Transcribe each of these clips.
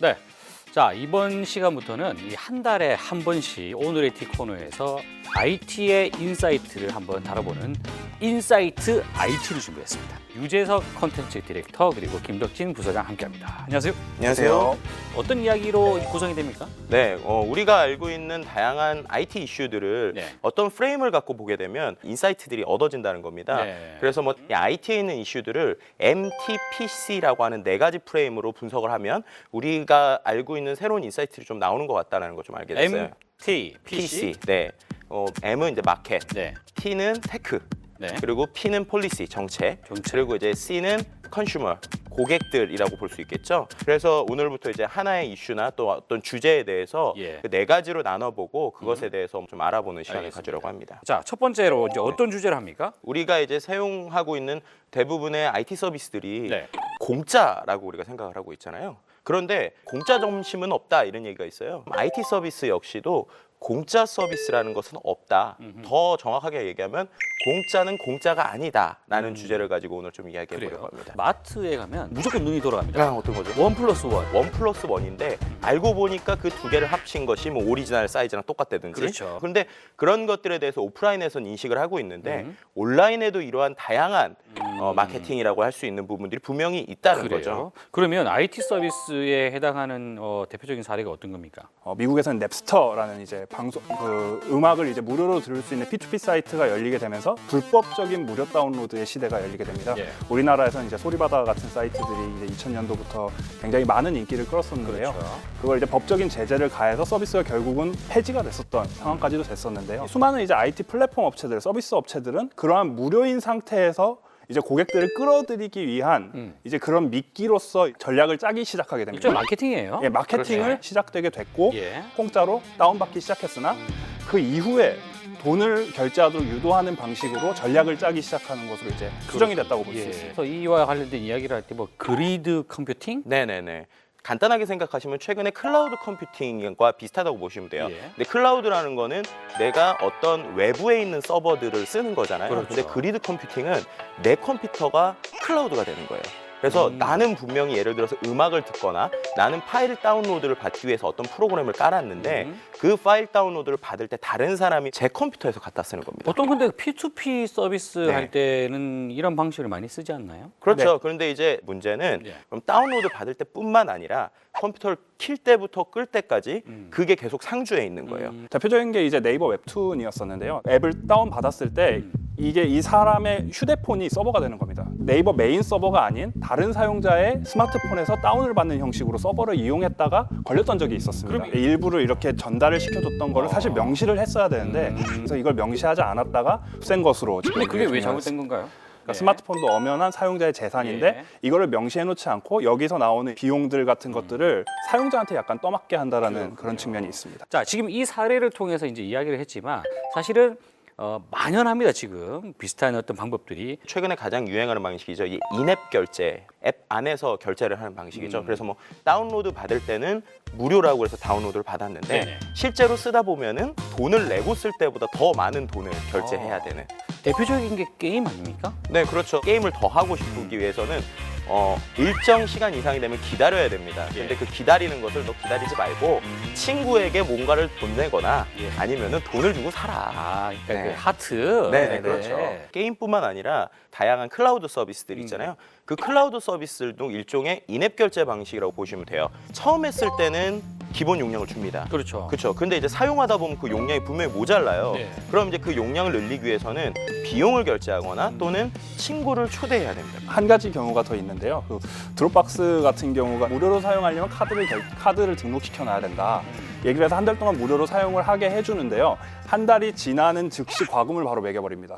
네. 자, 이번 시간부터는 이 한 달에 한 번씩 오늘의 티 코너에서 IT의 인사이트를 한번 다뤄보는 인사이트 IT를 준비했습니다. 유재석 컨텐츠 디렉터 그리고 김덕진 부서장 함께합니다. 안녕하세요. 안녕하세요. 어떤 이야기로 구성이 됩니까? 네, 우리가 알고 있는 다양한 IT 이슈들을 네. 어떤 프레임을 갖고 보게 되면 인사이트들이 얻어진다는 겁니다. 네. 그래서 뭐 이 IT에 있는 이슈들을 MTPC라고 하는 4가지 프레임으로 분석을 하면 우리가 알고 있는 새로운 인사이트들이 좀 나오는 것 같다는 걸 좀 알게 됐어요. MT, PC. 네. M은 이제 마켓, 네. T는 테크, 네. 그리고 P는 폴리시, 정책, 그리고 이제 C는 컨슈머, 고객들이라고 볼 수 있겠죠. 그래서 오늘부터 이제 하나의 이슈나 또 어떤 주제에 대해서 예. 그 4가지로 나눠보고 그것에 대해서 좀 알아보는 시간을 알겠습니다. 가지려고 합니다. 자, 첫 번째로 이제 어떤 주제를 합니까? 우리가 이제 사용하고 있는 대부분의 IT 서비스들이 네. 공짜라고 우리가 생각을 하고 있잖아요. 그런데 공짜 점심은 없다 이런 얘기가 있어요. IT 서비스 역시도 공짜 서비스라는 것은 없다. 더 정확하게 얘기하면 공짜는 공짜가 아니다라는 주제를 가지고 오늘 좀 이야기해 보려고 합니다. 마트에 가면 무조건 눈이 돌아갑니다. 어떤 거죠? 1+1. 1+1인데 알고 보니까 그 2개를 합친 것이 뭐 오리지널 사이즈랑 똑같다든지. 그렇죠. 그런데 그런 것들에 대해서 오프라인에서는 인식을 하고 있는데 온라인에도 이러한 다양한 마케팅이라고 할 수 있는 부분들이 분명히 있다는 거죠. 그러면 IT 서비스에 해당하는 대표적인 사례가 어떤 겁니까? 미국에서는 넵스터라는 이제 음악을 이제 무료로 들을 수 있는 P2P 사이트가 열리게 되면서 불법적인 무료 다운로드의 시대가 열리게 됩니다. 예. 우리나라에서는 이제 소리바다 같은 사이트들이 이제 2000년도부터 굉장히 많은 인기를 끌었었는데요. 그렇죠. 그걸 이제 법적인 제재를 가해서 서비스가 결국은 폐지가 됐었던 상황까지도 됐었는데요. 수많은 이제 IT 플랫폼 업체들, 서비스 업체들은 그러한 무료인 상태에서 이제 고객들을 끌어들이기 위한 이제 그런 미끼로서 전략을 짜기 시작하게 됩니다. 일종의 마케팅이에요. 예, 마케팅을 그렇죠. 시작되게 됐고 예. 공짜로 다운받기 시작했으나 그 이후에 돈을 결제하도록 유도하는 방식으로 전략을 짜기 시작하는 것으로 이제 수정이 됐다고 볼 수 예. 있습니다. 그래서 이와 관련된 이야기를 할 때 뭐 그리드 컴퓨팅? 네네네. 간단하게 생각하시면 최근에 클라우드 컴퓨팅과 비슷하다고 보시면 돼요. 예. 근데 클라우드라는 거는 내가 어떤 외부에 있는 서버들을 쓰는 거잖아요. 그렇죠. 근데 그리드 컴퓨팅은 내 컴퓨터가 클라우드가 되는 거예요. 그래서 나는 분명히 예를 들어서 음악을 듣거나 나는 파일 다운로드를 받기 위해서 어떤 프로그램을 깔았는데 그 파일 다운로드를 받을 때 다른 사람이 제 컴퓨터에서 갖다 쓰는 겁니다. 보통 근데 P2P 서비스 네. 할 때는 이런 방식을 많이 쓰지 않나요? 그렇죠. 네. 그런데 이제 문제는 네. 그럼 다운로드 받을 때뿐만 아니라 컴퓨터를 킬 때부터 끌 때까지 그게 계속 상주해 있는 거예요. 대표적인 게 이제 네이버 웹툰이었었는데요. 앱을 다운 받았을 때 이게 이 사람의 휴대폰이 서버가 되는 겁니다. 네이버 메인 서버가 아닌 다른 사용자의 스마트폰에서 다운을 받는 형식으로 서버를 이용했다가 걸렸던 적이 있었습니다. 일부러 이렇게 전달을 시켜줬던 거를 사실 명시를 했어야 되는데 그래서 이걸 명시하지 않았다가 센 것으로 지금 근데 그게 왜 중요한 잘못된 건가요? 그러니까 스마트폰도 엄연한 사용자의 재산인데 예. 이거를 명시해 놓지 않고 여기서 나오는 비용들 같은 것들을 사용자한테 약간 떠맡게 한다라는 그런 측면이 있습니다. 자, 지금 이 사례를 통해서 이제 이야기를 했지만 사실은 만연합니다. 지금 비슷한 어떤 방법들이. 최근에 가장 유행하는 방식이죠. 이 인앱 결제, 앱 안에서 결제를 하는 방식이죠. 그래서 뭐 다운로드 받을 때는 무료라고 해서 다운로드를 받았는데 네네. 실제로 쓰다 보면은 돈을 내고 쓸 때보다 더 많은 돈을 결제해야 되는. 대표적인 게 게임 아닙니까? 네, 그렇죠. 게임을 더 하고 싶기 위해서는 일정 시간 이상이 되면 기다려야 됩니다. 근데 그 기다리는 것을 너 기다리지 말고 친구에게 뭔가를 돈 내거나 예. 아니면은 돈을 주고 사라. 아, 그러니까 네. 그 하트. 네, 그렇죠. 게임뿐만 아니라 다양한 클라우드 서비스들이 있잖아요. 그 클라우드 서비스들도 일종의 인앱 결제 방식이라고 보시면 돼요. 처음 했을 때는 기본 용량을 줍니다. 그렇죠. 그렇죠. 근데 이제 사용하다 보면 그 용량이 분명히 모자라요. 네. 그럼 이제 그 용량을 늘리기 위해서는 비용을 결제하거나 또는 친구를 초대해야 됩니다. 한 가지 경우가 더 있는데요. 그 드롭박스 같은 경우가 무료로 사용하려면 카드를 등록시켜 놔야 된다. 얘기를 해서 한 달 동안 무료로 사용을 하게 해주는데요. 한 달이 지나는 즉시 과금을 바로 매겨버립니다.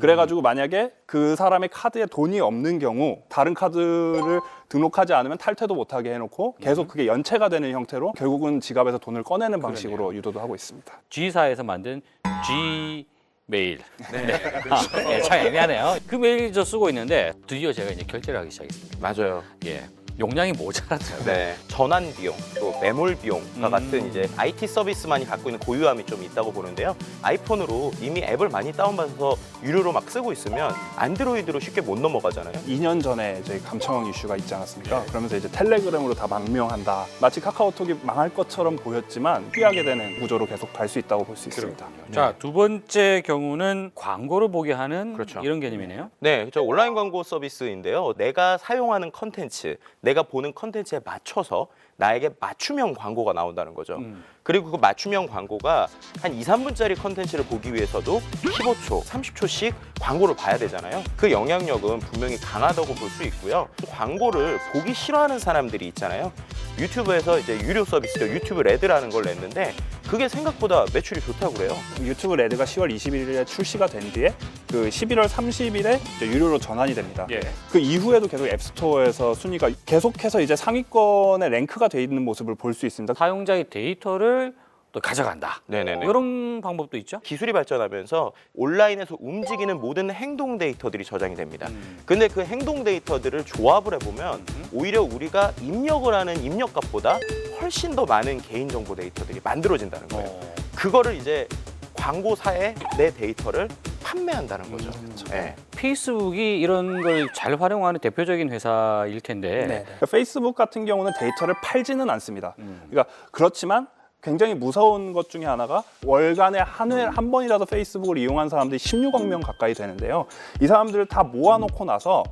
그래가지고 만약에 그 사람의 카드에 돈이 없는 경우 다른 카드를 등록하지 않으면 탈퇴도 못하게 해놓고 계속 그게 연체가 되는 형태로 결국은 지갑에서 돈을 꺼내는 방식으로 유도도 하고 있습니다. G사에서 만든 G 메일. 네. 참 애매하네요. 그 메일 저 쓰고 있는데 드디어 제가 이제 결제를 하기 시작했습니다. 맞아요. 예. 용량이 모자라더라고요. 네, 전환 비용, 또 매몰 비용과 같은 이제 IT 서비스만이 갖고 있는 고유함이 좀 있다고 보는데요. 아이폰으로 이미 앱을 많이 다운받아서 유료로 막 쓰고 있으면 안드로이드로 쉽게 못 넘어가잖아요. 2년 전에 저희 감청 이슈가 있지 않았습니까? 그러면서 이제 텔레그램으로 다 망명한다. 마치 카카오톡이 망할 것처럼 보였지만 피하게 되는 구조로 계속 갈 수 있다고 볼 수 있습니다. 자, 두 번째 경우는 광고를 보게 하는 그렇죠. 이런 개념이네요. 네, 그렇죠. 온라인 광고 서비스인데요. 내가 사용하는 컨텐츠, 내가 보는 컨텐츠에 맞춰서 나에게 맞춤형 광고가 나온다는 거죠. 그리고 그 맞춤형 광고가 한 2, 3분짜리 컨텐츠를 보기 위해서도 15초, 30초씩 광고를 봐야 되잖아요. 그 영향력은 분명히 강하다고 볼 수 있고요. 광고를 보기 싫어하는 사람들이 있잖아요. 유튜브에서 이제 유료 서비스죠. 유튜브 레드라는 걸 냈는데 그게 생각보다 매출이 좋다고 그래요. 유튜브 레드가 10월 21일에 출시가 된 뒤에 그 11월 30일에 이제 유료로 전환이 됩니다. 예. 그 이후에도 계속 앱스토어에서 순위가 계속해서 이제 상위권에 랭크가 돼 있는 모습을 볼 수 있습니다. 사용자의 데이터를 또 가져간다. 네네네. 이런 방법도 있죠. 기술이 발전하면서 온라인에서 움직이는 모든 행동 데이터들이 저장이 됩니다. 근데 그 행동 데이터들을 조합을 해보면 오히려 우리가 입력을 하는 입력값보다 훨씬 더 많은 개인정보 데이터들이 만들어진다는 거예요. 그거를 이제 광고사에 내 데이터를 판매한다는 거죠. 네. 페이스북이 이런 걸 잘 활용하는 대표적인 회사일 텐데 그러니까 페이스북 같은 경우는 데이터를 팔지는 않습니다. 그러니까 그렇지만 굉장히 무서운 것 중에 하나가 월간에 한 번이라도 페이스북을 이용한 사람들이 16억 명 가까이 되는데요. 이 사람들을 다 모아놓고 나서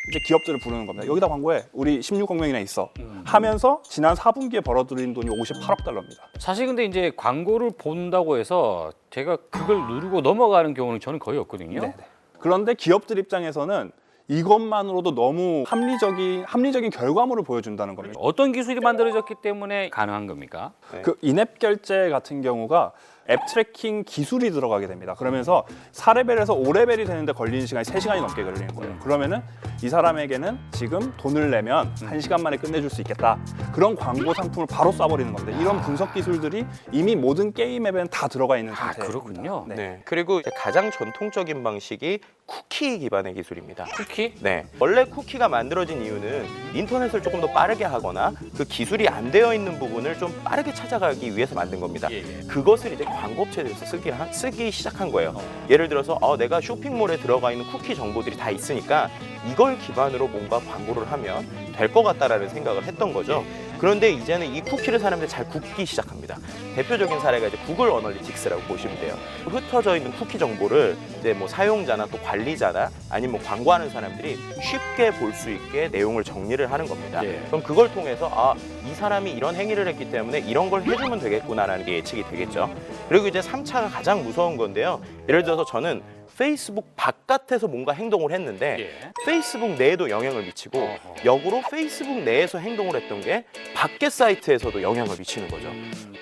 이제 기업들을 부르는 겁니다. 여기다 광고해. 우리 16억 명이나 있어. 하면서 지난 4분기에 벌어들인 돈이 58억 달러입니다. 사실 근데 이제 광고를 본다고 해서 제가 그걸 누르고 넘어가는 경우는 저는 거의 없거든요. 네네. 그런데 기업들 입장에서는 이것만으로도 너무 합리적인 결과물을 보여준다는 겁니다. 어떤 기술이 만들어졌기 때문에 가능한 겁니까? 네. 그 인앱 결제 같은 경우가 앱 트래킹 기술이 들어가게 됩니다. 그러면서 4레벨에서 5레벨이 되는데 걸리는 시간이 3시간이 넘게 걸리는 거예요. 그러면은 이 사람에게는 지금 돈을 내면 1시간 만에 끝내줄 수 있겠다. 그런 광고 상품을 바로 쏴버리는 겁니다. 이런 분석 기술들이 이미 모든 게임 앱에는 다 들어가 있는 상태입니다. 그렇군요. 네. 네. 그리고 이제 가장 전통적인 방식이 쿠키 기반의 기술입니다. 쿠키? 네. 원래 쿠키가 만들어진 이유는 인터넷을 조금 더 빠르게 하거나 그 기술이 안 되어 있는 부분을 좀 빠르게 찾아가기 위해서 만든 겁니다. 예. 그것을 이제 광고업체에서 쓰기 시작한 거예요. 예를 들어서 내가 쇼핑몰에 들어가 있는 쿠키 정보들이 다 있으니까 이걸 기반으로 뭔가 광고를 하면 될 것 같다라는 생각을 했던 거죠. 그런데 이제는 이 쿠키를 사람들이 잘 굽기 시작합니다. 대표적인 사례가 이제 구글 어널리틱스라고 보시면 돼요. 흩어져 있는 쿠키 정보를 이제 뭐 사용자나 또 관리자나 아니면 뭐 광고하는 사람들이 쉽게 볼 수 있게 내용을 정리를 하는 겁니다. 예. 그럼 그걸 통해서 이 사람이 이런 행위를 했기 때문에 이런 걸 해주면 되겠구나라는 게 예측이 되겠죠. 그리고 이제 3차가 가장 무서운 건데요. 예를 들어서 저는 페이스북 바깥에서 뭔가 행동을 했는데 예. 페이스북 내에도 영향을 미치고 역으로 페이스북 내에서 행동을 했던 게 밖의 사이트에서도 영향을 미치는 거죠.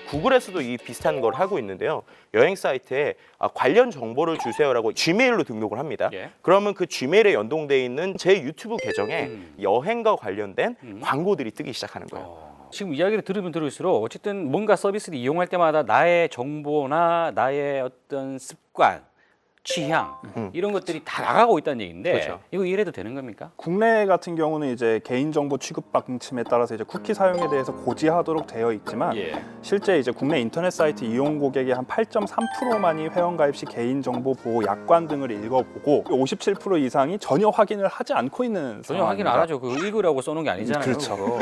구글에서도 이 비슷한 걸 하고 있는데요. 여행 사이트에 관련 정보를 주세요라고 Gmail로 등록을 합니다. 예. 그러면 그 Gmail에 연동돼 있는 제 유튜브 계정에 여행과 관련된 광고들이 뜨기 시작하는 거예요. 지금 이야기를 들으면 들을수록 어쨌든 뭔가 서비스를 이용할 때마다 나의 정보나 나의 어떤 습관, 취향 이런 것들이 다 나가고 있다는 얘기인데 그렇죠. 이거 이래도 되는 겁니까? 국내 같은 경우는 이제 개인정보 취급 방침에 따라서 이제 쿠키 사용에 대해서 고지하도록 되어 있지만 예. 실제 이제 국내 인터넷 사이트 이용 고객의 한 8.3%만이 회원 가입 시 개인정보 보호 약관 등을 읽어보고 57% 이상이 전혀 확인을 하지 않고 있는 전혀 확인 안 상황입니다. 하죠. 그 읽으라고 써놓은 게 아니잖아요. 그렇죠. 그거.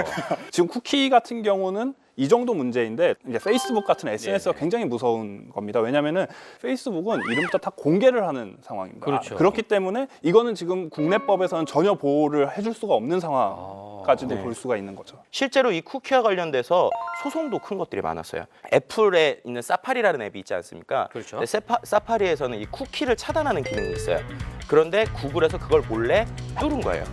지금 쿠키 같은 경우는 이 정도 문제인데 이제 페이스북 같은 SNS가 굉장히 무서운 겁니다. 왜냐하면은 페이스북은 이름부터 다 공개를 하는 상황입니다. 그렇죠. 그렇기 때문에 이거는 지금 국내법에서는 전혀 보호를 해줄 수가 없는 상황까지도 네. 볼 수가 있는 거죠. 실제로 이 쿠키와 관련돼서 소송도 큰 것들이 많았어요. 애플에 있는 사파리라는 앱이 있지 않습니까? 그렇죠. 근데 사파리에서는 이 쿠키를 차단하는 기능이 있어요. 그런데 구글에서 그걸 몰래 뚫은 거예요.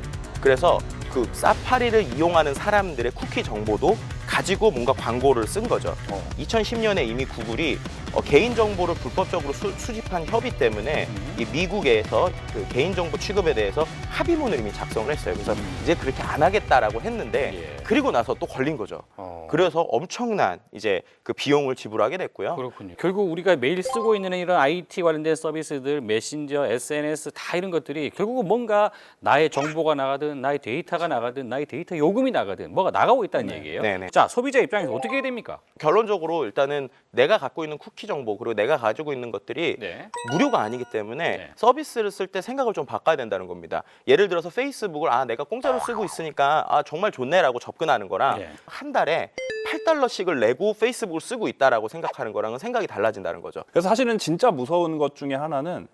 그래서 그 사파리를 이용하는 사람들의 쿠키 정보도 가지고 뭔가 광고를 쓴 거죠. 2010년에 이미 구글이 개인정보를 불법적으로 수집한 협의 때문에 이 미국에서 그 개인정보 취급에 대해서 합의문을 이미 작성을 했어요. 그래서 이제 그렇게 안 하겠다라고 했는데 예. 그리고 나서 또 걸린 거죠. 그래서 엄청난 이제 그 비용을 지불하게 됐고요. 그렇군요. 결국 우리가 매일 쓰고 있는 이런 IT 관련된 서비스들, 메신저, SNS 다 이런 것들이 결국은 뭔가 나의 정보가 나가든 나의 데이터가 나가든 나의 이 데이터 요금이 나가든 뭐가 나가고 있다는 얘기예요. 네네. 자, 소비자 입장에서 어떻게 해야 됩니까? 결론적으로 일단은 내가 갖고 있는 쿠키 정보 그리고 내가 가지고 있는 것들이 네. 무료가 아니기 때문에 네. 서비스를 쓸 때 생각을 좀 바꿔야 된다는 겁니다. 예를 들어서 페이스북을 내가 공짜로 쓰고 있으니까 정말 좋네라고 접근하는 거랑 네. 한 달에 $8씩을 내고 페이스북을 쓰고 있다라고 생각하는 거랑은 생각이 달라진다는 거죠. 그래서 사실은 진짜 무서운 것 중에 하나는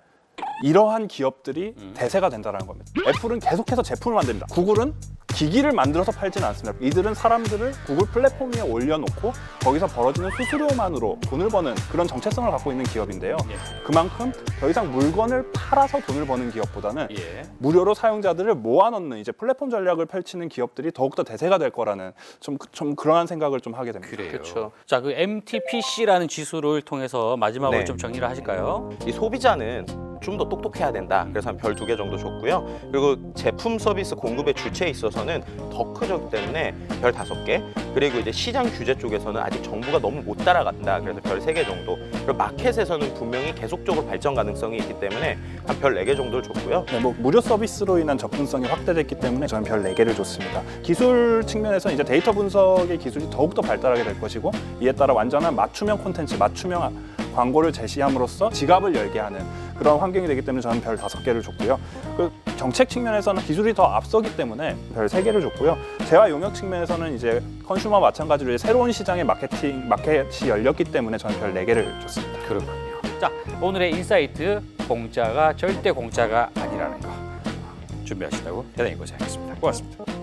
이러한 기업들이 대세가 된다는 겁니다. 애플은 계속해서 제품을 만듭니다. 구글은 기기를 만들어서 팔지는 않습니다. 이들은 사람들을 구글 플랫폼 위에 올려놓고 거기서 벌어지는 수수료만으로 돈을 버는 그런 정체성을 갖고 있는 기업인데요. 예. 그만큼 더 이상 물건을 팔아서 돈을 버는 기업보다는 예. 무료로 사용자들을 모아놓는 이제 플랫폼 전략을 펼치는 기업들이 더욱더 대세가 될 거라는 좀 그러한 생각을 좀 하게 됩니다. 그래요. 그렇죠. 자, 그 MTPC라는 지수를 통해서 마지막으로 네. 좀 정리를 하실까요? 이 소비자는 좀 더 똑똑해야 된다. 그래서 한 별 2개 정도 줬고요. 그리고 제품 서비스 공급의 주체에 있어서는 더 크기 때문에 별 5개. 그리고 이제 시장 규제 쪽에서는 아직 정부가 너무 못 따라간다. 그래서 별 3개 정도. 그리고 마켓에서는 분명히 계속적으로 발전 가능성이 있기 때문에 한 별 4개 정도를 줬고요. 네, 무료 서비스로 인한 접근성이 확대됐기 때문에 저는 별 4개를 줬습니다. 기술 측면에서는 이제 데이터 분석의 기술이 더욱더 발달하게 될 것이고 이에 따라 완전한 맞춤형 콘텐츠, 맞춤형 광고를 제시함으로써 지갑을 열게 하는 그런 환경이 되기 때문에 저는 별 5개를 줬고요. 그 정책 측면에서는 기술이 더 앞서기 때문에 별 3개를 줬고요. 재화 용역 측면에서는 이제 컨슈머 마찬가지로 이제 새로운 시장의 마켓이 열렸기 때문에 저는 별 4개를 줬습니다. 그렇군요. 자, 오늘의 인사이트 공짜가 절대 공짜가 아니라는 거 준비하신다고 대단히 고생하셨습니다. 고맙습니다.